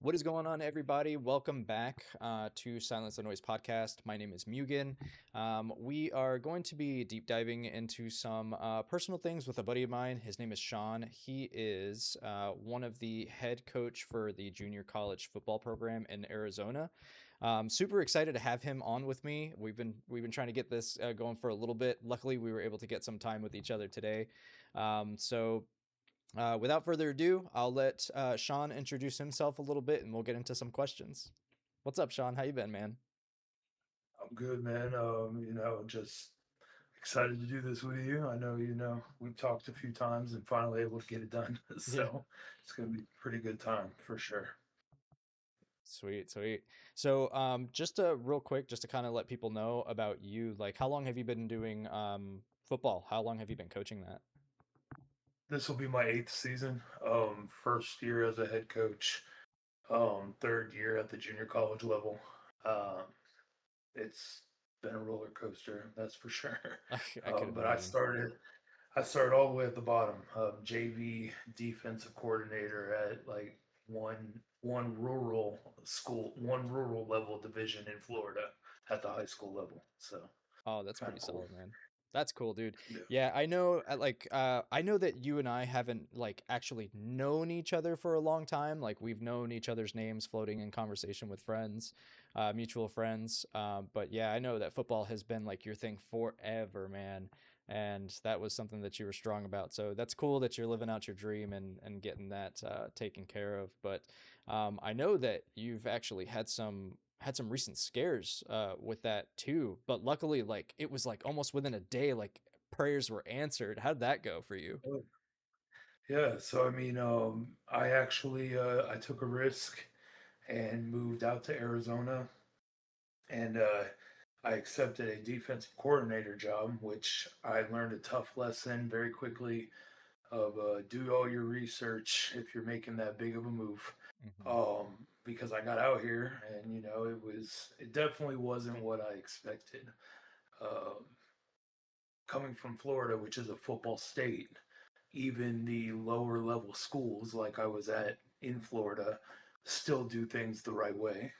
What is going on, everybody? Welcome back to Silence the Noise podcast. My name is Mugen. We are going to be deep diving into some personal things with a buddy of mine. His name is Shawn. He is one of the head coach for the junior college football program in Arizona. Super excited to have him on with me. We've been trying to get this going for a little bit. Luckily, we were able to get some time with each other today. Without further ado, I'll let Shawn introduce himself a little bit, and we'll get into some questions. What's up, Shawn? How you been, man? I'm good, man. Just excited to do this with you. I know, we've talked a few times and finally able to get it done. Yeah. So it's going to be a pretty good time for sure. Sweet, sweet. So, just real quick, just to kind of let people know about you, like, how long have you been doing football? How long have you been coaching that? This will be my eighth season. First year as a head coach, third year at the junior college level. Um, it's been a roller coaster, that's for sure. I could But I imagine. started all the way at the bottom. JV defensive coordinator at like one rural school, one rural level division in Florida at the high school level. So Oh, that's kind pretty of cool. solid, man. That's cool, dude. Yeah. Yeah, I know I know that you and I haven't like actually known each other for a long time. Like we've known each other's names floating in conversation with friends, mutual friends. But yeah, I know that football has been like your thing forever, man. And that was something that you were strong about. So that's cool that you're living out your dream and getting that taken care of. But I know that you've actually had some recent scares with that too. But luckily, like it was like almost within a day, like prayers were answered. How'd that go for you? Oh, yeah. So I actually I took a risk and moved out to Arizona, and I accepted a defensive coordinator job, which I learned a tough lesson very quickly of do all your research if you're making that big of a move. Hmm. Because I got out here and it definitely wasn't what I expected. Um, Coming from Florida, which is a football state, even the lower level schools like I was at in Florida still do things the right way.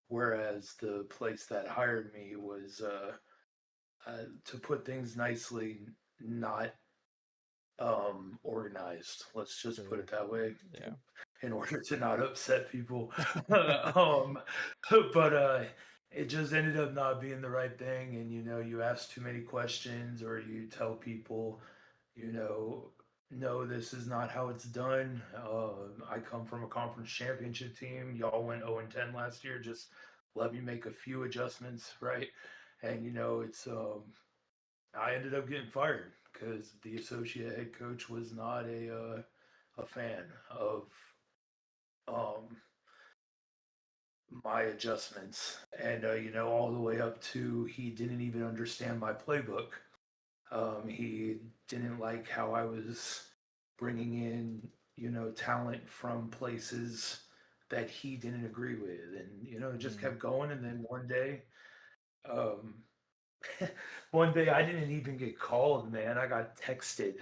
Whereas the place that hired me was, to put things nicely, not organized. Let's just put it Sure. that way, Yeah. in order to not upset people. um, but it just ended up not being the right thing. And you ask too many questions, or you tell people, you know, no, this is not how it's done. I come from a conference championship team. Y'all went 0-10 last year. Just let me make a few adjustments, right? And I ended up getting fired because the associate head coach was not a fan of um, my adjustments, and all the way up to he didn't even understand my playbook. He didn't like how I was bringing in talent from places that he didn't agree with, and it just Hmm. kept going. And then um, one day I didn't even get called, man. I got texted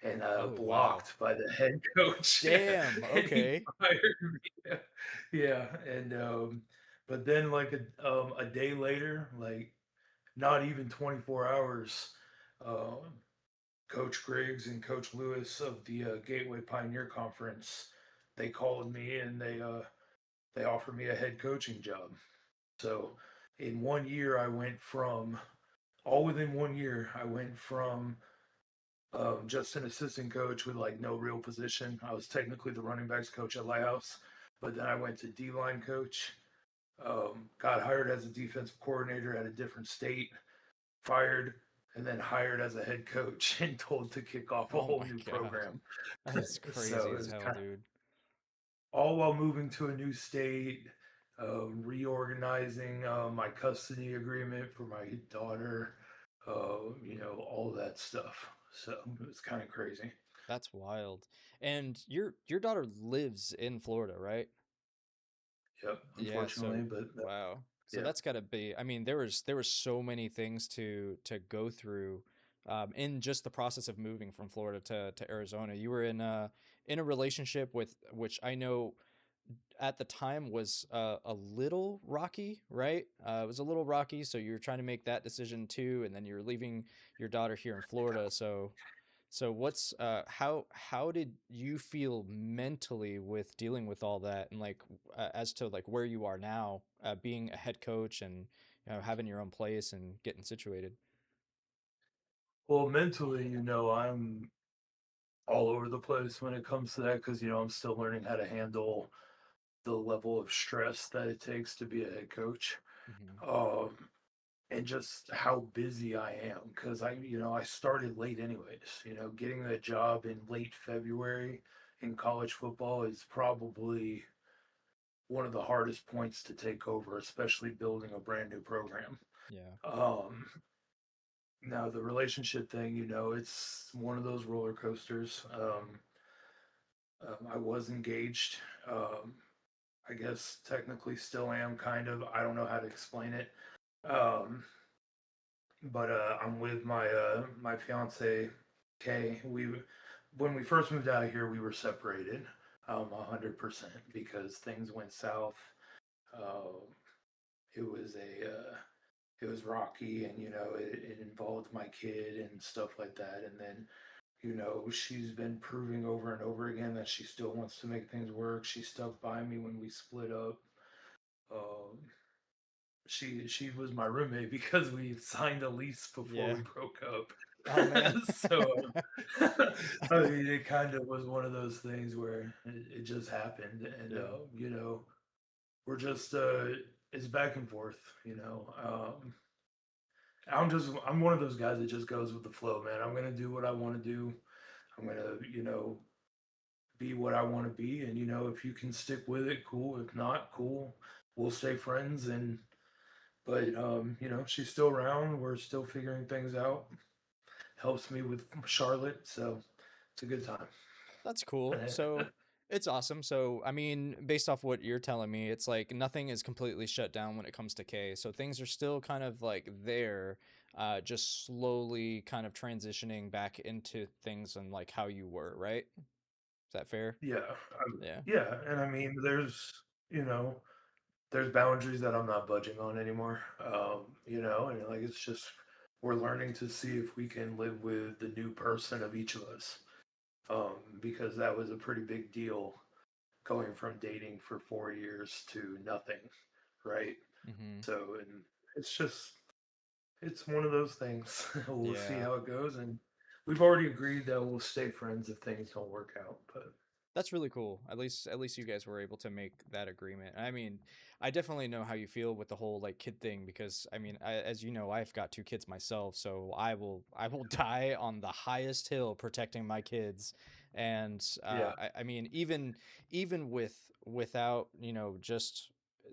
and Oh wow. blocked by the head coach, Damn. and he Okay. fired me. Yeah, and but then like a day later, like not even 24 hours, um, Coach Griggs and Coach Lewis of the Gateway Pioneer Conference, they called me and they offered me a head coaching job. So in 1 year, I went from all within 1 year, I went from just an assistant coach with like no real position. I was technically the running backs coach at Lighthouse, but then I went to D line coach. Got hired as a defensive coordinator at a different state, fired, and then hired as a head coach and told to kick off a Oh whole my new God. program. That's So crazy it as was hell, kind of dude. all while moving to a new state, reorganizing my custody agreement for my daughter, all of that stuff. So it was kind of crazy. That's wild. And your daughter lives in Florida, right? Yep, Yeah, unfortunately, so but wow. So yeah. that's gotta be, I mean, there was so many things to go through in just the process of moving from Florida to Arizona. You were in a relationship with which I know at the time was a little rocky, right? It was a little rocky, so you were trying to make that decision too, and then you're leaving your daughter here in Florida. So what's how did you feel mentally with dealing with all that, and like as to like where you are now, being a head coach and having your own place and getting situated? Well, mentally, I'm all over the place when it comes to that because I'm still learning how to handle the level of stress that it takes to be a head coach. Hmm. Um, and just how busy I am because I started late anyways. Getting a job in late February in college football is probably one of the hardest points to take over, especially building a brand new program. Yeah. Um, Now the relationship thing, it's one of those roller coasters. I was engaged. Um, I guess technically still am kind of. I don't know how to explain it. Um, but I'm with my fiance Kay. When we first moved out here, we were separated 100% because things went south. Uh, it was it was rocky, and it involved my kid and stuff like that. And then she's been proving over and over again that she still wants to make things work. She stuck by me when we split up. Um, she was my roommate because we signed a lease before we Yeah. broke up. Oh man. So I mean, it kind of was one of those things where it just happened, and Yeah. we're just it's back and forth. I'm one of those guys that just goes with the flow, man. I'm gonna do what I want to do. I'm gonna be what I want to be, and if you can stick with it, cool. If not, cool. We'll stay friends, and but she's still around. We're still figuring things out. Helps me with Charlotte, so it's a good time. That's cool. So it's awesome. So, I mean, based off what you're telling me, it's like nothing is completely shut down when it comes to K. So things are still kind of like there, just slowly kind of transitioning back into things and like how you were, right? Is that fair? Yeah, Yeah. yeah, and I mean, there's boundaries that I'm not budging on anymore. And like it's just we're learning to see if we can live with the new person of each of us. Because that was a pretty big deal going from dating for 4 years to nothing, right? Mm-hmm. So, and it's just it's one of those things. We'll see Yeah. how it goes, and we've already agreed that we'll stay friends if things don't work out. But That's really cool. At least you guys were able to make that agreement. I mean, I definitely know how you feel with the whole like kid thing because I mean, as you know, I've got two kids myself, so I will die on the highest hill protecting my kids. And yeah, I mean, even without just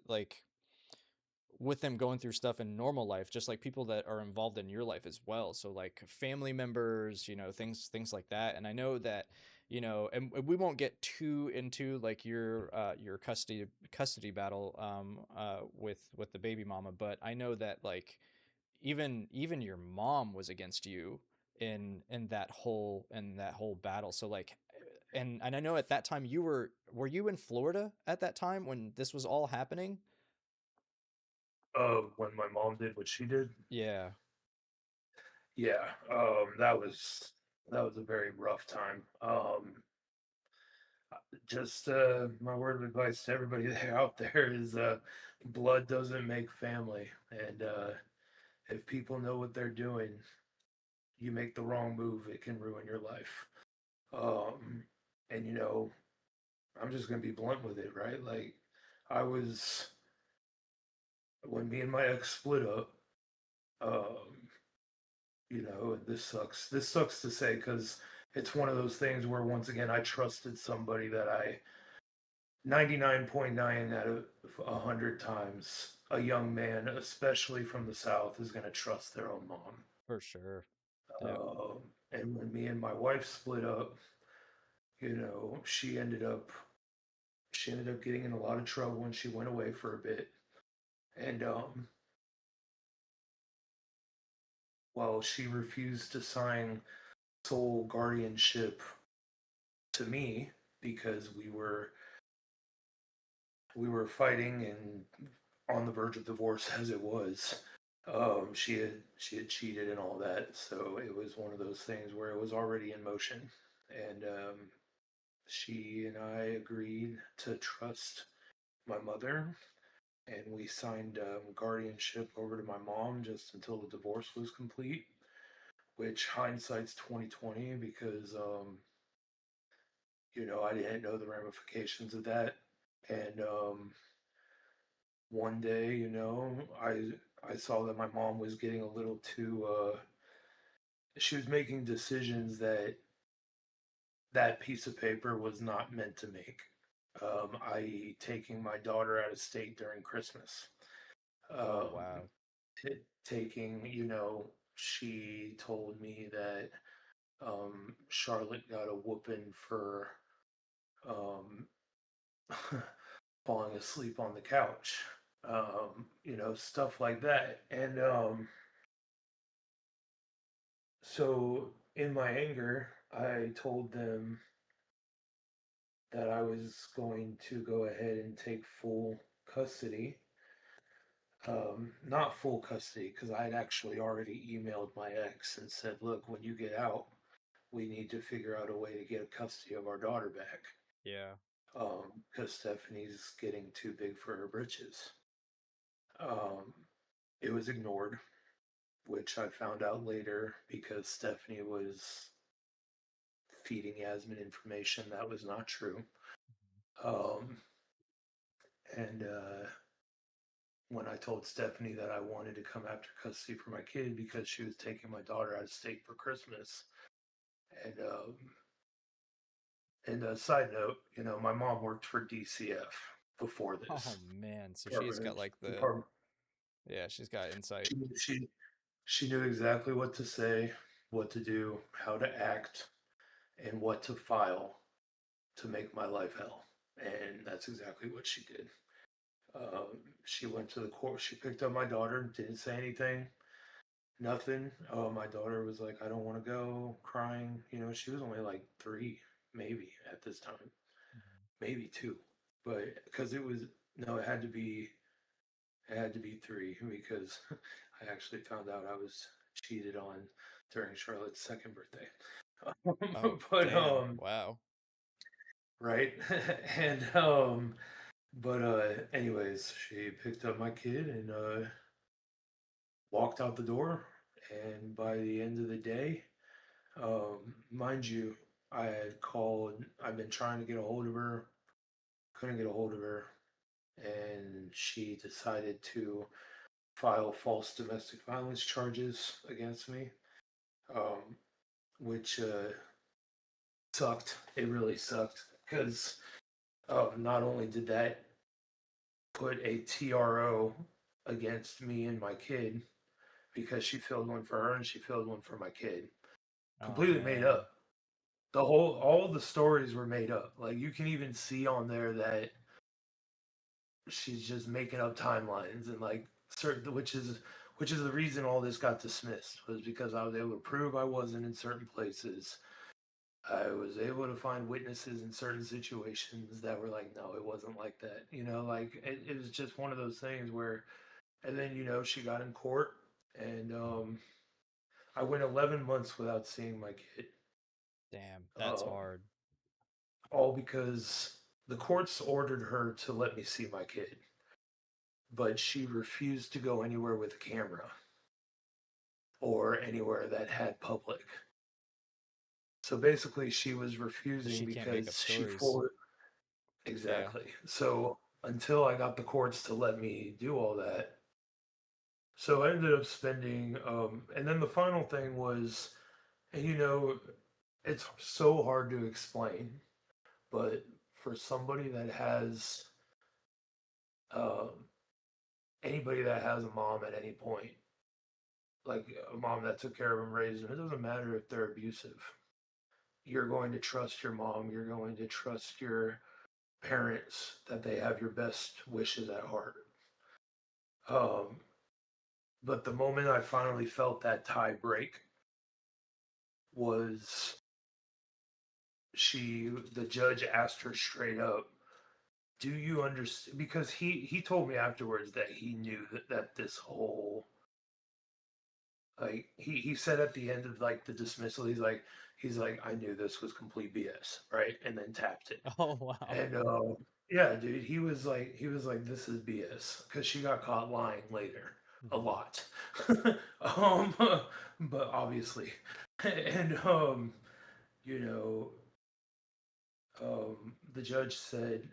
like with them going through stuff in normal life, just like people that are involved in your life as well. So like family members, things like that. And I know that, and we won't get too into like your custody battle with the baby mama, but I know that like even your mom was against you in that whole battle. So like and I know at that time were you in Florida at that time when this was all happening? when my mom did what she did, Yeah. yeah, that was a very rough time. Just my word of advice to everybody there out there is blood doesn't make family, and if people know what they're doing, you make the wrong move, it can ruin your life. Um, and I'm just gonna be blunt with it, right? Like I was when me and my ex split up. Um, and this sucks. This sucks to say because it's one of those things where once again I trusted somebody that I 99.9 out of 100 times a young man, especially from the South, is going to trust their own mom. For sure. Yep. And when me and my wife split up, she ended up getting in a lot of trouble when she went away for a bit. And well, she refused to sign sole guardianship to me because we were we were fighting and on the verge of divorce as it was. She had cheated and all that, so it was one of those things where it was already in motion, and she and I agreed to trust my mother, and we signed guardianship over to my mom just until the divorce was complete. Which hindsight's 2020 because I didn't know the ramifications of that, and one day, I saw that my mom was getting a little too she was making decisions that that piece of paper was not meant to make. I.e., taking my daughter out of state during Christmas. Oh Um, wow. taking, she told me that Charlotte got a whooping for um, falling asleep on the couch. Stuff like that. And so in my anger, I told them that I was going to go ahead and take full custody. Not full custody, because I had actually already emailed my ex and said, look, when you get out, we need to figure out a way to get custody of our daughter back. Yeah. Because Stephanie's getting too big for her britches. Um, it was ignored, which I found out later because Stephanie was feeding Yasmin information that was not true. Um, and when I told Stephanie that I wanted to come after custody for my kid because she was taking my daughter out of state for Christmas, and a side note, my mom worked for DCF before Oh this. man, so she's got Department, like the department. yeah, she's got insight. She knew exactly what to say, what to do, how to act, and what to file to make my life hell. And that's exactly what she did. She went to the court. She picked up my daughter, didn't say anything, nothing. My daughter was like, I don't want to go, crying. She was only like 3, maybe at this time, Mhm. maybe 2. But because it was, no, it had to be 3 because I actually found out I was cheated on during Charlotte's second birthday. Oh But damn. Wow. right. And but anyways, she picked up my kid and walked out the door, and by the end of the day, mind you, I've been trying to get a hold of her, couldn't get a hold of her, and she decided to file false domestic violence charges against me, um, which sucked. It really sucked because not only did that put a TRO against me and my kid because she filled one for her and she filled one for my kid. Oh Completely made man. up. All the stories were made up. Like you can even see on there that she's just making up timelines and like certain, which is the reason all this got dismissed was because I was able to prove I wasn't in certain places. I was able to find witnesses in certain situations that were like, no, it wasn't like that. Like it was just one of those things where, and then she got in court, and I went 11 months without seeing my kid, Damn, that's um, hard. all because the courts ordered her to let me see my kid, but she refused to go anywhere with a camera or anywhere that had public. So basically, she was So refusing she can't make up because she stories. for Yeah. exactly. So until I got the courts to let me do all that, so I ended up spending, and then the final thing was, and it's so hard to explain, but for somebody that has, um, anybody that has a mom at any point, like a mom that took care of them, raised them, it doesn't matter if they're abusive. You're going to trust your mom. You're going to trust your parents that they have your best wishes at heart. Um, but the moment I finally felt that tie break was the judge asked her straight up, do you understand? Because he told me afterwards that he knew that this whole like he said at the end of like the dismissal, he's like, I knew this was complete BS, right? And then tapped it. Oh wow. And yeah, dude, he was like, this is BS because she got caught lying later a Mhm. lot. um, but obviously, and you know, the judge said,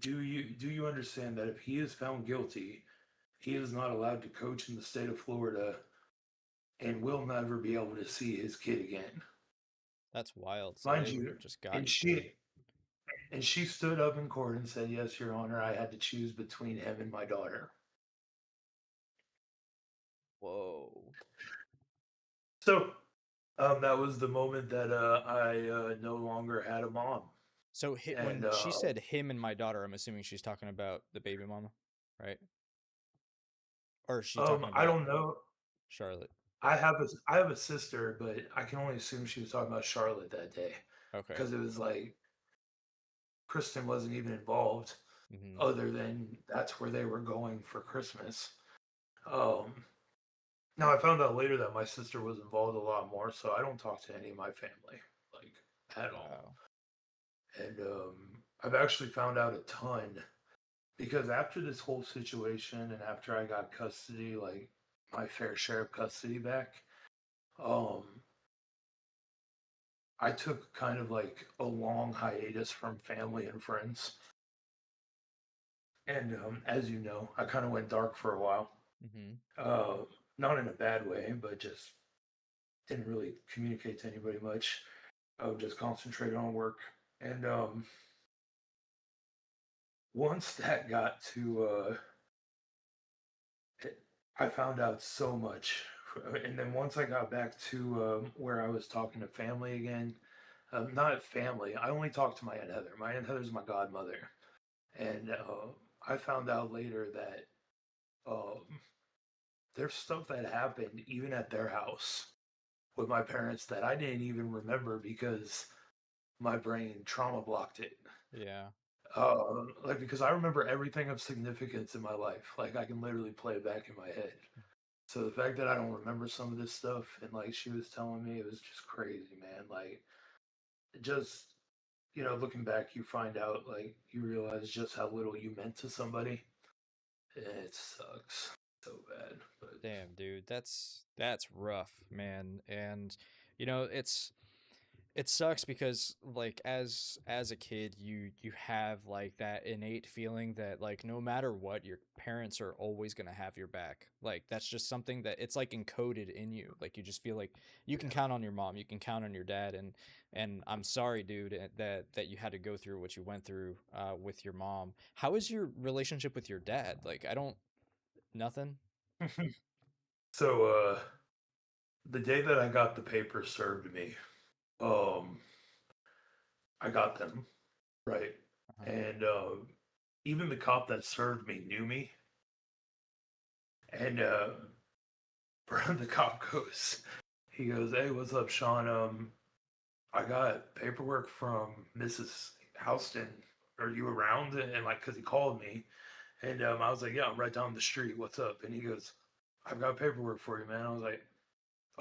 do you understand that if he is found guilty, he is not allowed to coach in the state of Florida and will never be able to see his kid again. That's wild. So Mind they you, just got and you good. she stood up in court and said, "Yes, Your Honor, I had to choose between him and my daughter." Whoa. So that was the moment that I no longer had a mom, So and when she said him and my daughter, I'm assuming she's talking about the baby mama, right? Or is she talking I about don't know. Charlotte? I have a sister, but I can only assume she was talking about Charlotte that day Okay. because it was like Kristen wasn't even involved, Hmm. other than that's where they were going for Christmas. Um, Now I found out later that my sister was involved a lot more, so I don't talk to any of my family like at all. Wow. And I've actually found out a ton because after this whole situation and after I got custody, like my fair share of custody back, um, I took kind of like a long hiatus from family and friends. And as you know, I kind of went dark for a while. Hmm. Uh, Not in a bad way, but just didn't really communicate to anybody much. I would just concentrate on work. And once that got to, I found out so much. And then once I got back to where I was talking to family again, not family, I only talked to my Aunt Heather. My Aunt Heather's my godmother. And I found out later that um, there's stuff that happened even at their house with my parents that I didn't even remember because my brain trauma blocked it. Yeah. Like because I remember everything of significance in my life. Like I can literally play it back in my head. So the fact that I don't remember some of this stuff and like she was telling me, it was just crazy, man. Like just looking back, you find out like you realize just how little you meant to somebody. And it sucks so bad. But Damn, dude. That's rough, man. And it sucks because like as a kid you have like that innate feeling that like no matter what your parents are always going to have your back. Like that's just something that it's like encoded in you. Like you just feel like you can count on your mom, you can count on your dad, and I'm sorry dude that you had to go through what you went through with your mom. How is your relationship with your dad? Like I don't nothing. so the day that I got the papers served to me, um, I got them right, Uh-huh. and even the cop that served me knew me, and the cop he goes, "Hey, what's up, Shawn? I got paperwork from Mrs. Houston. Are you around?" And like, cause he called me, and I was like, "Yeah, I'm right down the street. What's up?" And he goes, "I've got paperwork for you, man." I was like,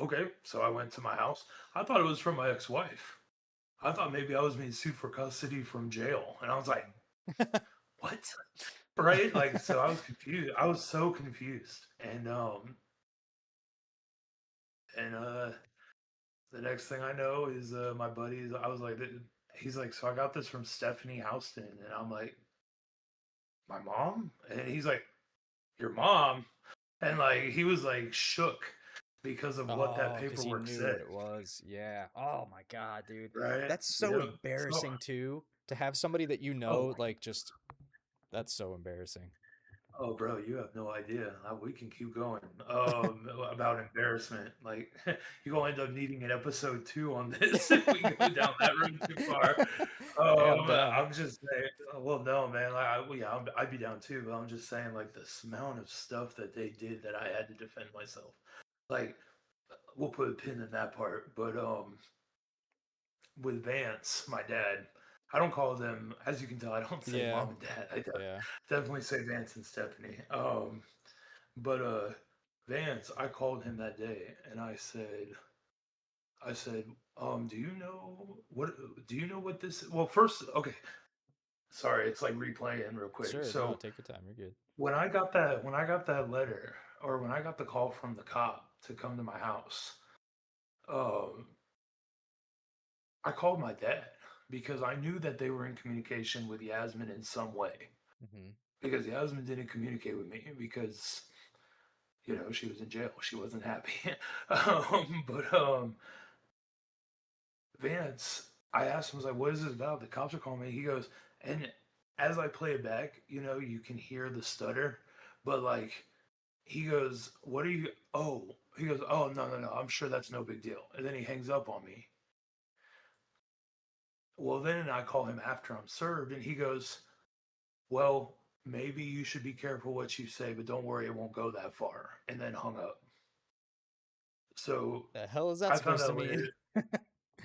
"Okay." So I went to my house. I thought it was from my ex-wife. I thought maybe I was being sued for custody from jail, and I was like, "What?" Right? Like, so I was confused. I was so confused, and the next thing I know is my buddies. I was like, he's like, so I got this from Stephanie Houston, and I'm like, my mom, and he's like, your mom, and like he was like shook because of what that Oh, because he paperwork knew said, what it was. Yeah. Oh my God, dude. right? That's so Yeah. So, embarrassing too, to have somebody that you oh, know, like just that's so embarrassing. oh, bro, you have no idea. We can keep going. About embarrassment. Like you're gonna end up needing an episode two on this if we go down that road too far. Hey, I'm down. I'm just saying. Well, no, man. Like, well, yeah, I'd be down too, but I'm just saying, like, this amount of stuff that they did that I had to defend myself. Like, we'll put a pin in that part. But with Vance, my dad. I don't call them, as you can tell, I don't say Yeah, mom and dad. I yeah, definitely say Vance and Stephanie. But Vance, I called him that day and I said, do you know what this is? Well, first, okay, sorry, it's like replaying real quick. sure. No, So take your time. You're good. when I got that letter, or when I got the call from the cop to come to my house, um, I called my dad because I knew that they were in communication with Yasmin in some way. Hmm. Because Yasmin didn't communicate with me because she was in jail. She wasn't happy. But Vance, I asked him, I was like, "What is this about?" The cops are calling me. He goes, and as I play it back, you can hear the stutter, but like he goes, "What are you?" Oh, he goes, "Oh, no, no, no. I'm sure that's no big deal." And then he hangs up on me. Well, then I call him after I'm served, and he goes, "Well, maybe you should be careful what you say, but don't worry, it won't go that far." And then hung up. So The hell is that I found supposed to out mean? later.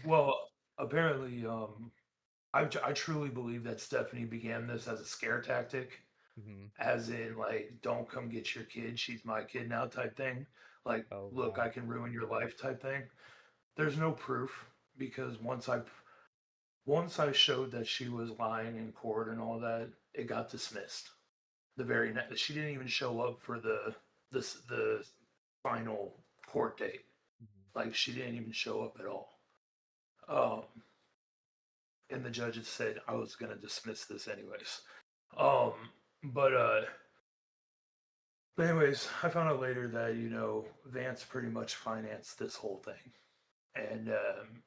Well, apparently, I truly believe that Stephanie began this as a scare tactic, Hmm. as in like, "Don't come get your kid. She's my kid now," type thing. Like, Oh "Look, I wow. can ruin your life," type thing. There's no proof because once I showed that she was lying in court and all that, it got dismissed. The very next, she didn't even show up for the final court date. Mhm. Like she didn't even show up at all. Um, and the judge had said I was gonna dismiss this anyways. Um, but anyways, I found out later that Vance pretty much financed this whole thing. And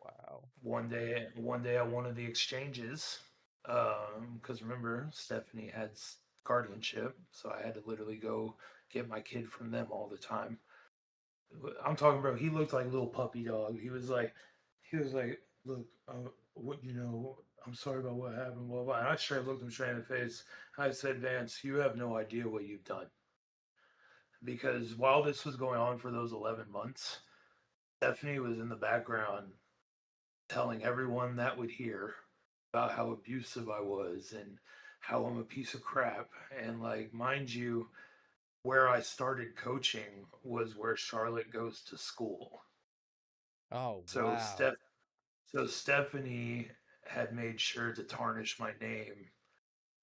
Wow. one day at one of the exchanges, because remember Stephanie had guardianship, so I had to literally go get my kid from them all the time. I'm talking, bro. He looked like a little puppy dog. He was like, look, what I'm sorry about what happened, blah blah. And I straight looked him straight in the face. I said, Vance, you have no idea what you've done because while this was going on for those 11 months, Stephanie was in the background telling everyone that would hear about how abusive I was and how I'm a piece of crap. And like, mind you, where I started coaching was where Charlotte goes to school. Oh So wow. Stephanie had made sure to tarnish my name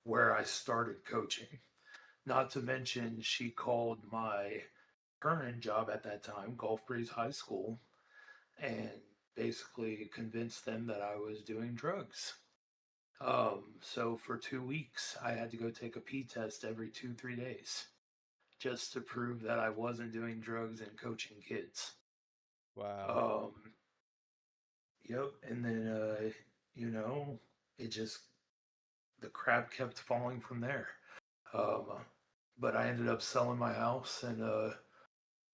where I started coaching. Not to mention, she called my current job at that time, Gulf Breeze High School, and basically convinced them that I was doing drugs. So for 2 weeks, I had to go take a P test every 2, 3 days just to prove that I wasn't doing drugs and coaching kids. Wow. Um, yep. And then, you know, it just, the crap kept falling from there. Um, but I ended up selling my house and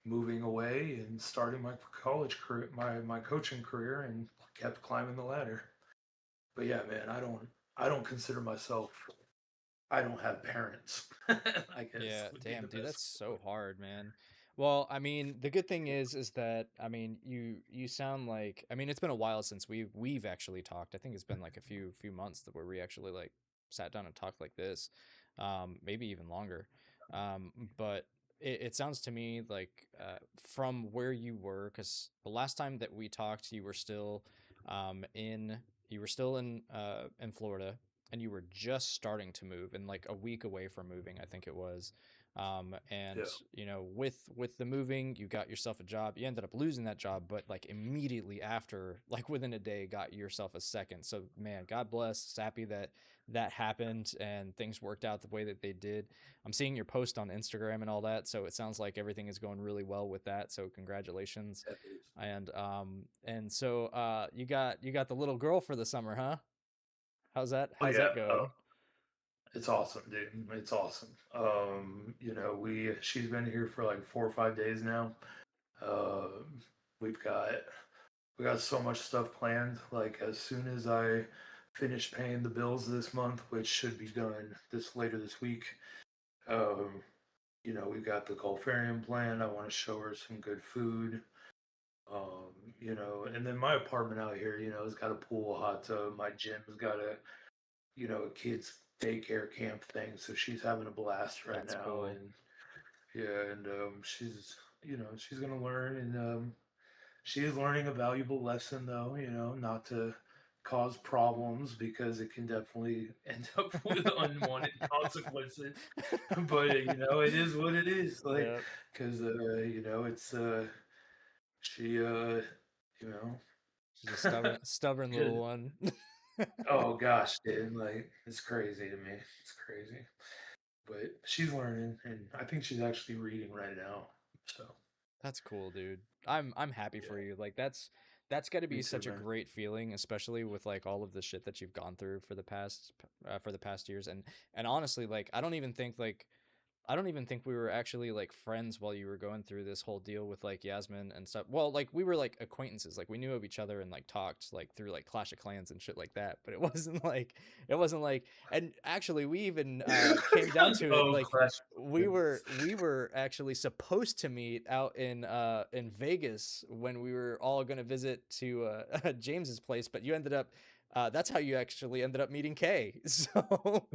moving away and starting my college career, my coaching career, and kept climbing the ladder. But yeah, man, I don't consider myself. I don't have parents. I guess Yeah, would be the damn, dude, best that's way to so put hard, man. Well, I mean, the good thing is that I mean, you sound like I mean, it's been a while since we've actually talked. I think it's been like a few months that where we actually like sat down and talked like this. Maybe even longer. But it sounds to me like from where you were, because the last time that we talked, in you were still in Florida, and you were just starting to move and like a week away from moving, I think it was. And it. with the moving, you got yourself a job. You ended up losing that job, but like immediately after, like within a day, got yourself a second. So man, God bless. Happy that that happened and things worked out the way that they did. I'm seeing your post on Instagram and all that, so it sounds like everything is going really well with that. So congratulations. Yeah. And so you got the little girl for the summer, huh? Oh How's yeah. that going? It's awesome, dude. It's awesome. She's been here for like 4 or 5 days now. Um, we've got we got so much stuff planned. Like as soon as I finish paying the bills this month, which should be done this later this week. Um, we've got the Gulfarium plan. I want to show her some good food. And then my apartment out here, has got a pool, a hot tub. My gym's got a a kids daycare camp thing, so she's having a blast right That's now, cool. and yeah, and she's gonna learn, and she is learning a valuable lesson, though, not to cause problems because it can definitely end up with unwanted consequences. But it is what it is. Like, Yep. because it's she you know She's a stubborn little just one. oh gosh, dude, like it's crazy to me. It's crazy, but she's learning, and I think she's actually reading right now. So That's cool, dude. I'm happy yeah, for you. Like that's got to me be too, such a man. great feeling, especially with like all of the shit that you've gone through for the past years. And honestly, like I don't even think we were actually like friends while you were going through this whole deal with like Yasmin and stuff. Well, like we were like acquaintances. Like we knew of each other and like talked like through like Clash of Clans and shit like that. But it wasn't like and actually we even came down to it Oh, like Clash. we were actually supposed to meet out in Vegas when we were all going to visit to James's place, but you ended up that's how you actually ended up meeting Kay. So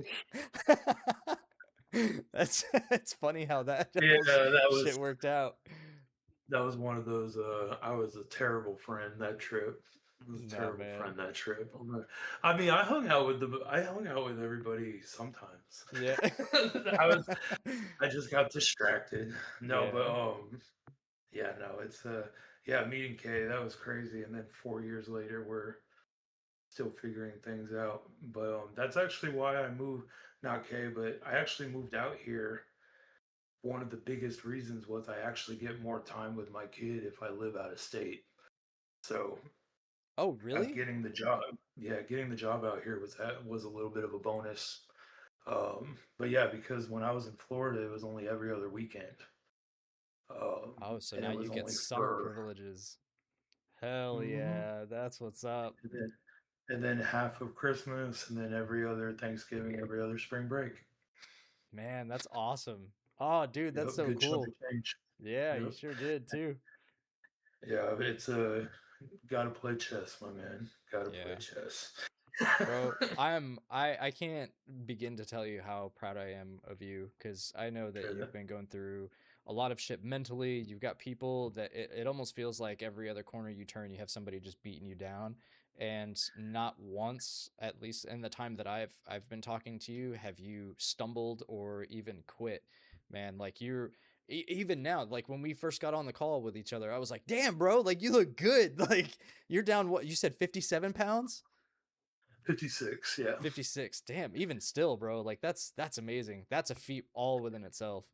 that's it's funny how that Yeah, whole shit worked out. that was one of those. I was a terrible friend that trip. I was a No, terrible man. friend that trip. I mean, I hung out with everybody sometimes. Yeah. I just got distracted. No, but Yeah. yeah, no, it's yeah, meeting Kay, that was crazy. And then 4 years later, we're still figuring things out. But that's actually why I moved. Not Kay, but I actually moved out here. One of the biggest reasons was I actually get more time with my kid if I live out of state. So Oh, really? getting the job, yeah, getting the job out here was a little bit of a bonus. But yeah, because when I was in Florida, it was only every other weekend, Oh, so and now it you was get only summer for privileges. Hell mhm, yeah, that's what's up. and then half of Christmas, and then every other Thanksgiving, every other spring break. Man, that's awesome. Oh, dude, that's Yep, so good chunk cool. of change. Yeah, you Yep. sure did too. Yeah, it's gotta play chess, my man. Gotta play Yeah. chess. Bro, I can't begin to tell you how proud I am of you because I know that you've Good. been going through a lot of shit mentally. You've got people that it almost feels like every other corner you turn, you have somebody just beating you down. And not once, at least in the time that I've been talking to you, have you stumbled or even quit. Man, like you're even now, like when we first got on the call with each other, I was like, damn, bro, like you look good. Like you're down what you said, 57 pounds? 56, yeah. 56. Damn, even still, bro. Like that's amazing. That's a feat all within itself.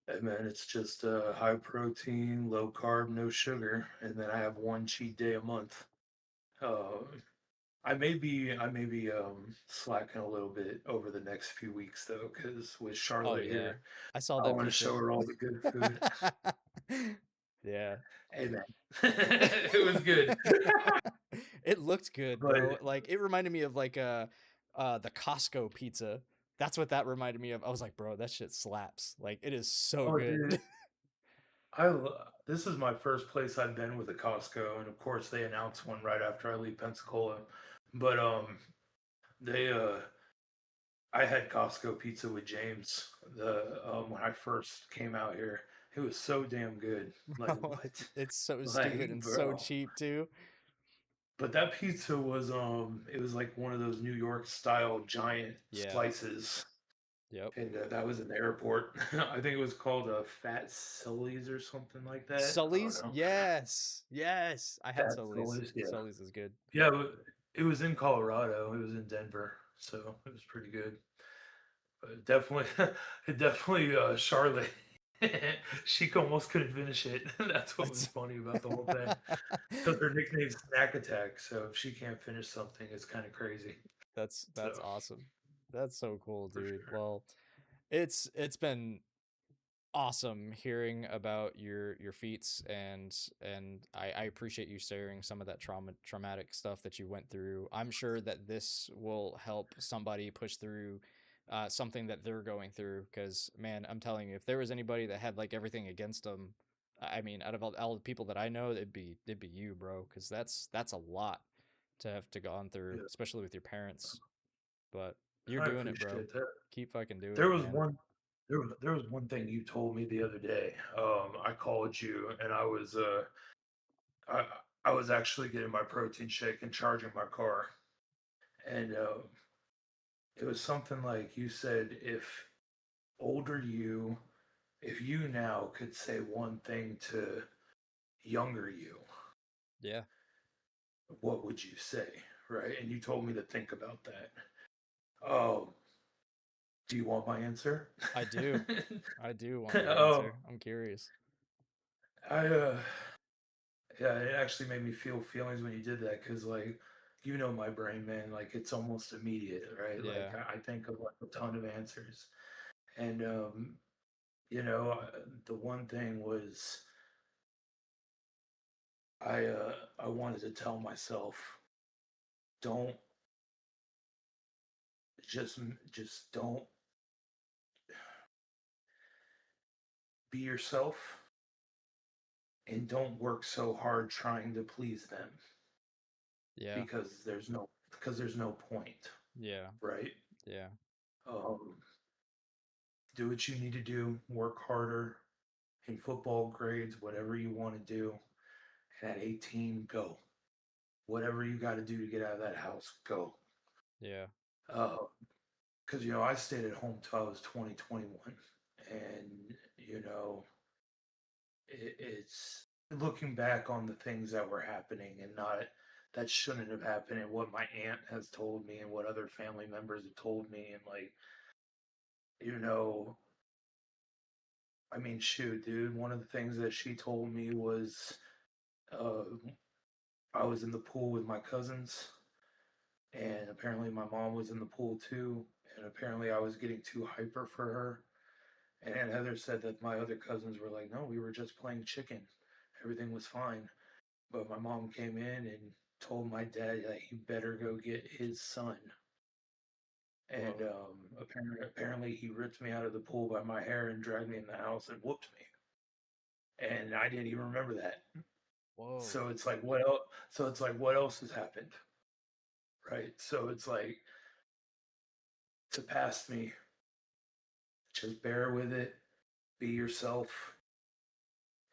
Hey man, it's just high protein, low carb, no sugar, and then I have one cheat day a month. Uh, I may be slacking a little bit over the next few weeks though, because with Oh Charlotte yeah. here, I saw I that want to show pizza. her all the good food. Yeah. Hey man, it was good, It looked good, but bro. Like it reminded me of like the Costco pizza. That's what that reminded me of. I was like, bro, that shit slaps. Like it is so oh good. dude, this is my first place I've been with a Costco, and of course they announce one right after I leave Pensacola, but they I had Costco pizza with James the when I first came out here. It was so damn good. Like Bro, what? it's so stupid Like and so bro. cheap too. But that pizza was it was like one of those New York style giant Yeah. slices, Yep. and that was in the airport. I think it was called Fat Sillies or something like that. I don't Sully's? know. Yes. Yes. I had Fat Sully's. Sillies, yeah, Sully's is good. yeah. It was in Colorado. It was in Denver, so it was pretty good. But definitely, definitely, Charlotte. She almost couldn't finish it. That's what was That's funny about the whole thing. Because her nickname's Snack Attack, so if she can't finish something, it's kind of crazy. that's So awesome. That's so cool, for dude. sure. Well, it's been awesome hearing about your feats and I appreciate you sharing some of that traumatic stuff that you went through. I'm sure that this will help somebody push through something that they're going through because man, I'm telling you, if there was anybody that had like everything against them, I mean, out of all the people that I know, it'd be you, bro, because that's a lot to have to gone through, Yeah. especially with your parents. But you're I doing it, bro. appreciate that. Keep fucking doing There it, was man. one there was one thing you told me the other day. I called you and I was actually getting my protein shake and charging my car. And it was something like you said older you if you now could say one thing to younger you, Yeah, what would you say? Right? And you told me to think about that. Oh, do you want my answer? I do. I do want your Oh, answer. I'm curious. I yeah, it actually made me feel feelings when you did that because like you know my brain, man, like it's almost immediate, right? Like Yeah. I think of like a ton of answers. And the one thing was I wanted to tell myself don't just don't be yourself and don't work so hard trying to please them Yeah. because there's no point, Yeah. right? Yeah. Um, do what you need to do, work harder in football grades, whatever you want to do. And at 18, go. Whatever you got to do to get out of that house, go. Yeah. Because I stayed at home till I was 20, 21, and it's looking back on the things that were happening and not that shouldn't have happened, and what my aunt has told me and what other family members have told me, and like you know I mean, shoot, dude, one of the things that she told me was uh, I was in the pool with my cousins, and apparently my mom was in the pool too, and apparently I was getting too hyper for her. And Aunt Heather said that my other cousins were like, no, we were just playing chicken. Everything was fine. But my mom came in and told my dad that he better go get his son. And Whoa. apparently he ripped me out of the pool by my hair and dragged me in the house and whooped me. And I didn't even remember that. Whoa. So it's like what else? So it's like what else has happened, right? So it's like to pass me, just bear with it, be yourself,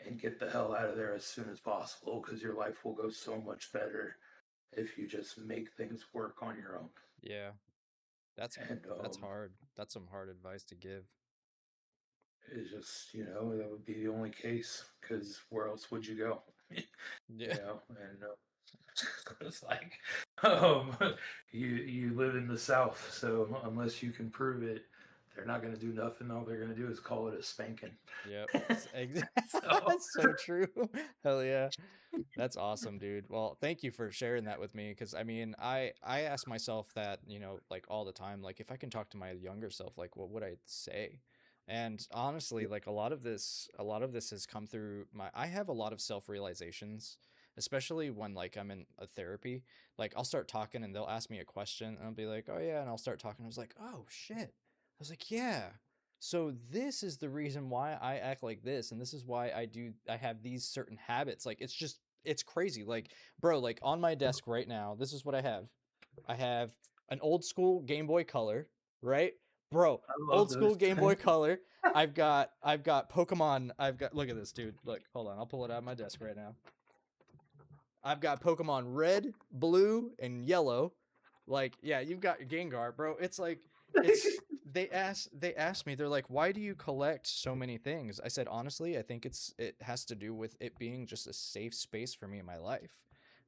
and get the hell out of there as soon as possible because your life will go so much better if you just make things work on your own. Yeah. That's And that's hard. That's some hard advice to give. it's just that would be the only case because where else would you go? Yeah. And it's like um, you live in the South, so unless you can prove it, they're not going to do nothing. All they're going to do is call it a spanking. Yep. So That's so true. Hell yeah. That's awesome, dude. Well, thank you for sharing that with me because I mean, I ask myself that, like all the time, like if I can talk to my younger self, like what would I say? And honestly, like a lot of this has come through I have a lot of self-realizations, especially when like I'm in a therapy. Like I'll start talking and they'll ask me a question and I'll be like, "Oh yeah," and I'll start talking. I was like, "Oh shit." I was like, "Yeah. So this is the reason why I act like this, and this is why I have these certain habits." Like it's crazy. Like, bro, like on my desk right now, this is what I have. I have an old school Game Boy Color, right? Bro, I love old those school Game Boy things. Color. I've got Pokemon. Look at this, dude. Look, hold on. I'll pull it out of my desk right now. I've got Pokemon Red, Blue, and Yellow. Like, yeah, you've got your Gengar, bro. It's like it's they asked me, they're like, why do you collect so many things? I said, honestly, I think it has to do with it being just a safe space for me in my life.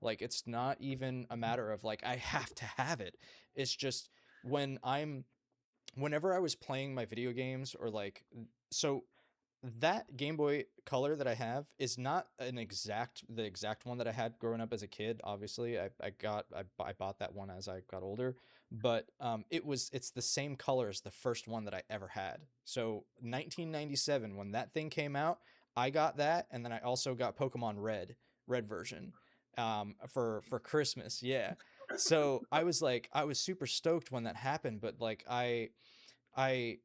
Like it's not even a matter of like I have to have it. It's just when I'm whenever I was playing my video games or like so that Game Boy Color that I have is not the exact one that I had growing up as a kid. Obviously, I bought that one as I got older, but it's the same color as the first one that I ever had. So 1997 when that thing came out, I got that, and then I also got Pokemon Red version, for Christmas. Yeah. So I was super stoked when that happened, but like I I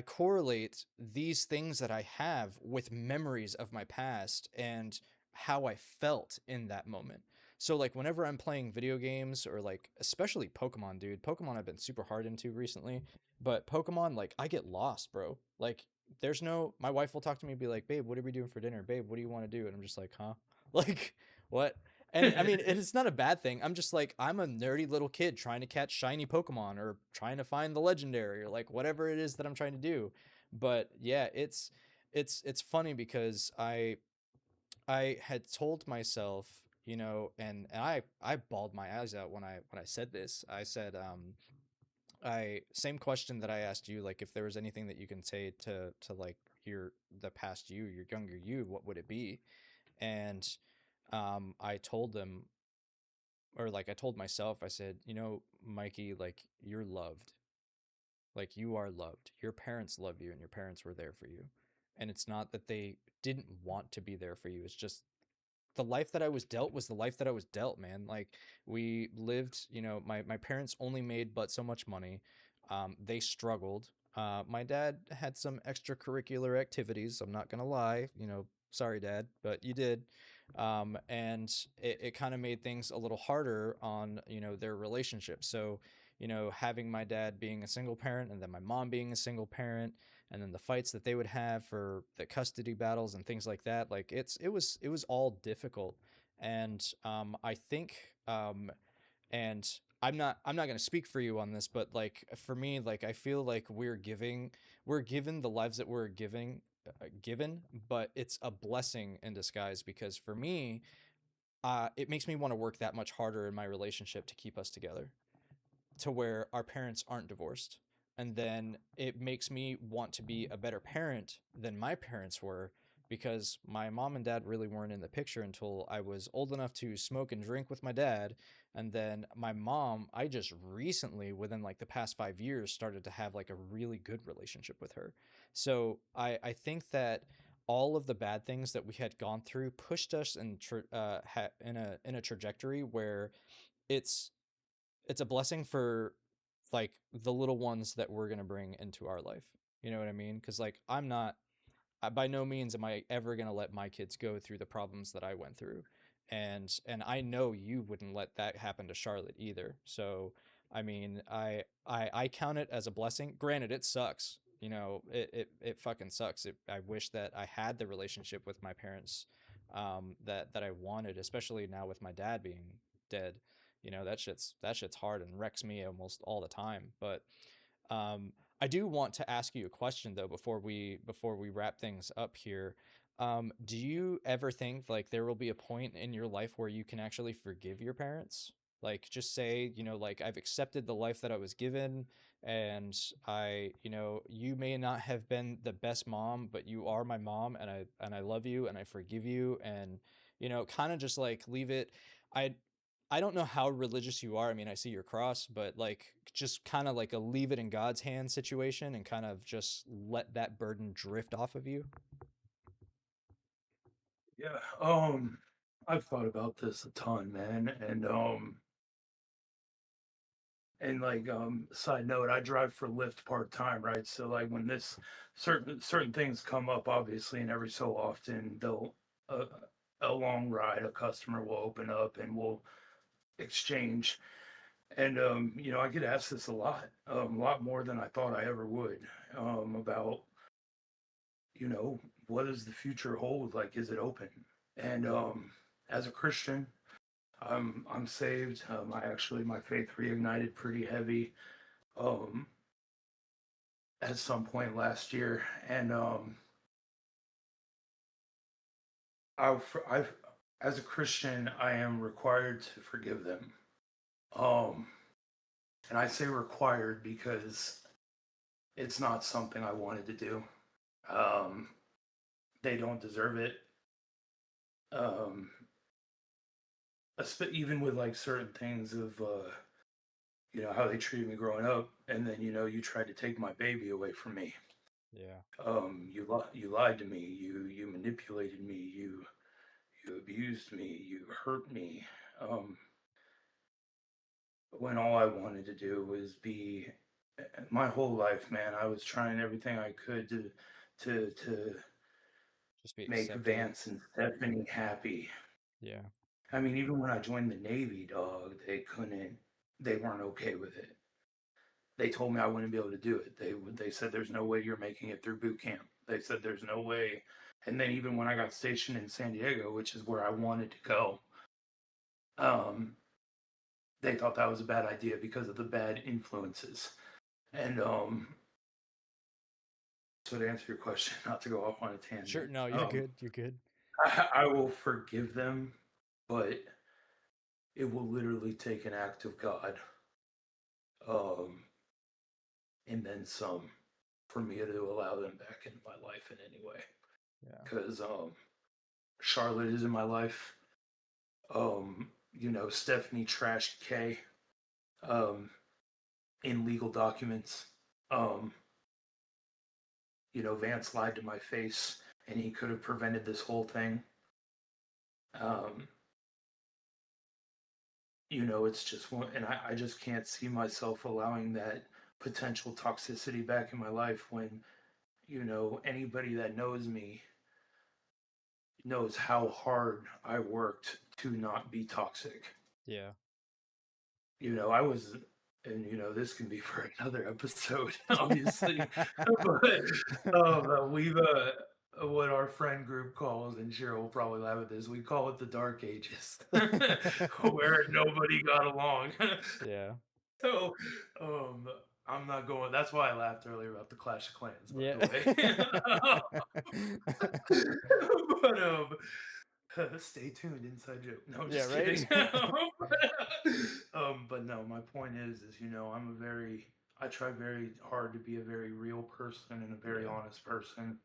correlate these things that I have with memories of my past and how I felt in that moment. So like whenever I'm playing video games or like especially Pokemon, dude. Pokemon I've been super hard into recently, but Pokemon like I get lost, bro. Like there's no my wife will talk to me and be like, "Babe, what are we doing for dinner? Babe, what do you want to do?" And I'm just like, "Huh?" Like what? And I mean, it's not a bad thing. I'm just like I'm a nerdy little kid trying to catch shiny Pokemon or trying to find the legendary or like whatever it is that I'm trying to do. But yeah, it's funny because I had told myself, you know, and I bawled my eyes out when I said this. I said, I same question that I asked you, like if there was anything that you can say to like your the past you, your younger you, what would it be? And I told them, or like I told myself, I said, you know, Mikey, like you're loved. Like you are loved. Your parents love you and your parents were there for you. And it's not that they didn't want to be there for you. It's just the life that I was dealt was the life that I was dealt, man. Like we lived, you know, my parents only made but so much money. They struggled. My dad had some extracurricular activities. I'm not gonna lie, you know, sorry, Dad, but you did. And it kind of made things a little harder on, you know, their relationship. So, you know, having my dad being a single parent and then my mom being a single parent, and then the fights that they would have for the custody battles and things like that, like it was all difficult. And I think and I'm not going to speak for you on this, but like for me, like I feel like we're given the lives that we're given, but it's a blessing in disguise because for me, it makes me want to work that much harder in my relationship to keep us together, to where our parents aren't divorced. And then it makes me want to be a better parent than my parents were, because my mom and dad really weren't in the picture until I was old enough to smoke and drink with my dad. And then my mom, I just recently, within like the past 5 years, started to have like a really good relationship with her. So I think that all of the bad things that we had gone through pushed us in a trajectory where it's it's a blessing for like the little ones that we're going to bring into our life. You know what I mean? Cuz like by no means am I ever going to let my kids go through the problems that I went through. And I know you wouldn't let that happen to Charlotte either. So, I mean, I count it as a blessing. Granted, it sucks. You know, it fucking sucks. I wish that I had the relationship with my parents that I wanted, especially now with my dad being dead. You know, that shit's hard and wrecks me almost all the time. But um, I do want to ask you a question though before we wrap things up here. Do you ever think like there will be a point in your life where you can actually forgive your parents? Like just say, you know, like I've accepted the life that I was given, and you know, you may not have been the best mom, but you are my mom, and I love you and I forgive you, and you know, kind of just like leave it. I I don't know how religious you are. I mean, I see your cross, but like just kind of like a leave it in God's hands situation and kind of just let that burden drift off of you. Yeah, I've thought about this a ton, man, and like side note, I drive for Lyft part time, right? So like when this certain things come up, obviously, and every so often they'll uh, a long ride, a customer will open up and we'll exchange. And you know, I get asked this a lot more than I thought I ever would, about, you know, what does the future hold? Like, is it open? And as a Christian, I'm saved. I actually my faith reignited pretty heavy um, at some point last year, and I've as a Christian, I am required to forgive them. Um, and I say required because it's not something I wanted to do. Um, they don't deserve it. Um, even with like certain things of you know how they treated me growing up, and then you know you tried to take my baby away from me. Yeah. You lied to me. You manipulated me. You abused me. You hurt me. Um, when all I wanted to do was be my whole life, man. I was trying everything I could to Just be make accepted. Vance and Stephanie happy. Yeah. I mean, even when I joined the Navy, dog, they weren't okay with it. They told me I wouldn't be able to do it. They said there's no way you're making it through boot camp. They said there's no way. And then even when I got stationed in San Diego, which is where I wanted to go, um, they thought that was a bad idea because of the bad influences. And so to answer your question, not to go off on a Sure. tangent, No, you're good. You're good. I will forgive them, but it will literally take an act of God, um, and then some for me to allow them back into my life in any way. Yeah. Because Charlotte is in my life. Stephanie trashed Kay um, in legal documents. Um, Vance lied to my face, and he could have prevented this whole thing. Um, it's just one, and I just can't see myself allowing that potential toxicity back in my life when, anybody that knows me knows how hard I worked to not be toxic. Yeah. I was, and this can be for another episode, obviously, but we've what our friend group calls, and Cheryl will probably laugh at this. We call it the Dark Ages, where nobody got along. Yeah. So, um, I'm not going. That's why I laughed earlier about the Clash of Clans, by the Yeah. way. But stay tuned, inside joke. No, I'm Yeah, just right? kidding. But no, my point is I try very hard to be a very real person and a very Yeah, honest person.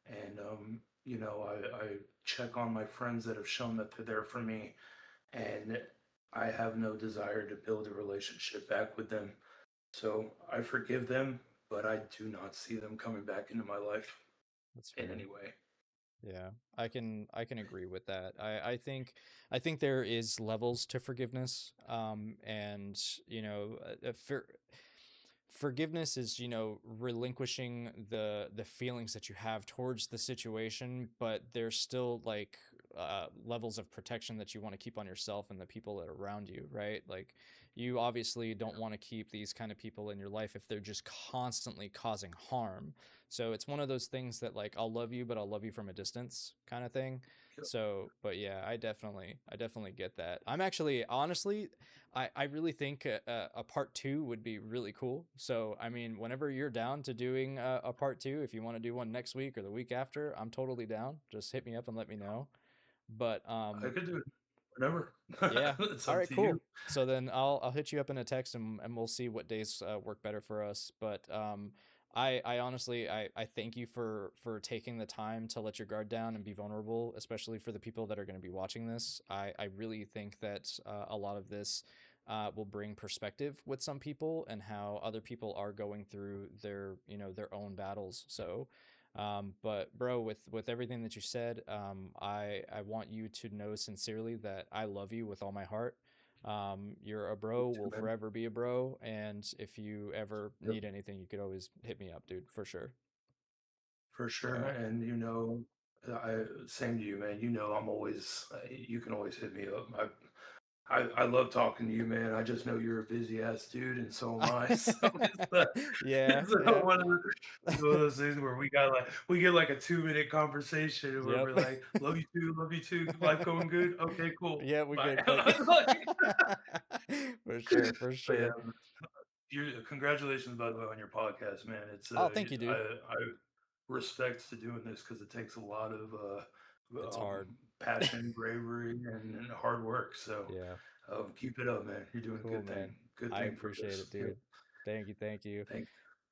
And I check on my friends that have shown that they're there for me, and I have no desire to build a relationship back with them. So I forgive them, but I do not see them coming back into my life that's in fair. any way. Yeah, I can agree with that. I think there is levels to forgiveness. And forgiveness is, relinquishing the feelings that you have towards the situation, but there's still like levels of protection that you want to keep on yourself and the people that are around you, right? Like you obviously don't want to keep these kind of people in your life if they're just constantly causing harm. So it's one of those things that like I'll love you, but I'll love you from a distance kind of thing. So, but yeah, I definitely get that. I'm actually honestly, I really think a part two would be really cool. So, I mean, whenever you're down to doing a part two, if you want to do one next week or the week after, I'm totally down. Just hit me up and let me know. But I could do it whenever. yeah. It's All up right, to you. cool. So then I'll hit you up in a text and we'll see what days work better for us. But I honestly I thank you for taking the time to let your guard down and be vulnerable, especially for the people that are going to be watching this. I really think that a lot of this will bring perspective with some people and how other people are going through their own battles. So but bro, with everything that you said, I want you to know sincerely that I love you with all my heart. You're a You bro, too, will man. forever be a bro, and if you ever Yep, need anything, you could always hit me up, dude, for sure. for sure. So And I same to you, man. I'm always. You can always hit me up. I love talking to you, man. I just know you're a busy ass dude, and so am I. So yeah, it's yeah. one of those things where we get like a 2 minute conversation where Yep. we're like, love you too, life going good. Okay, cool, Yeah, we bye. good. Click. Like, For sure, for but yeah, sure. you congratulations by the way on your podcast, man. It's Oh, thank you, dude. I respect to doing this because it takes a lot of It's hard. passion, bravery, and hard work. So Yeah. keep it up, man. You're doing a Cool, good man. thing. Good I thing for appreciate it, this. Yep. dude. Thank you, thank you. Thank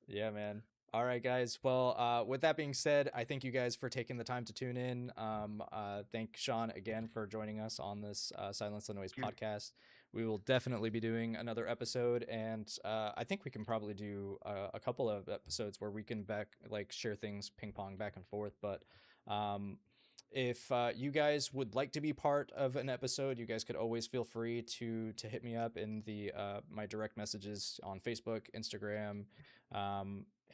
Yeah, man. All right, guys. Well, with that being said, I thank you guys for taking the time to tune in. Thank Shawn again for joining us on this Silence the Noise you. podcast. We will definitely be doing another episode, and I think we can probably do a couple of episodes where we can like share things ping pong back and forth. But um, if you guys would like to be part of an episode, you guys could always feel free to hit me up in the my direct messages on Facebook, Instagram,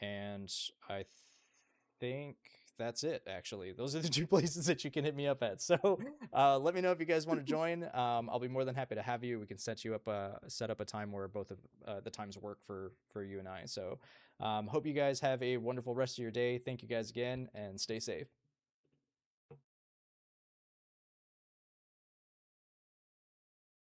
and I think that's it. Actually, those are the two places that you can hit me up at. So let me know if you guys want to join. I'll be more than happy to have you. We can set up a time where both of the times work for you and I. So hope you guys have a wonderful rest of your day. Thank you guys again, and stay safe.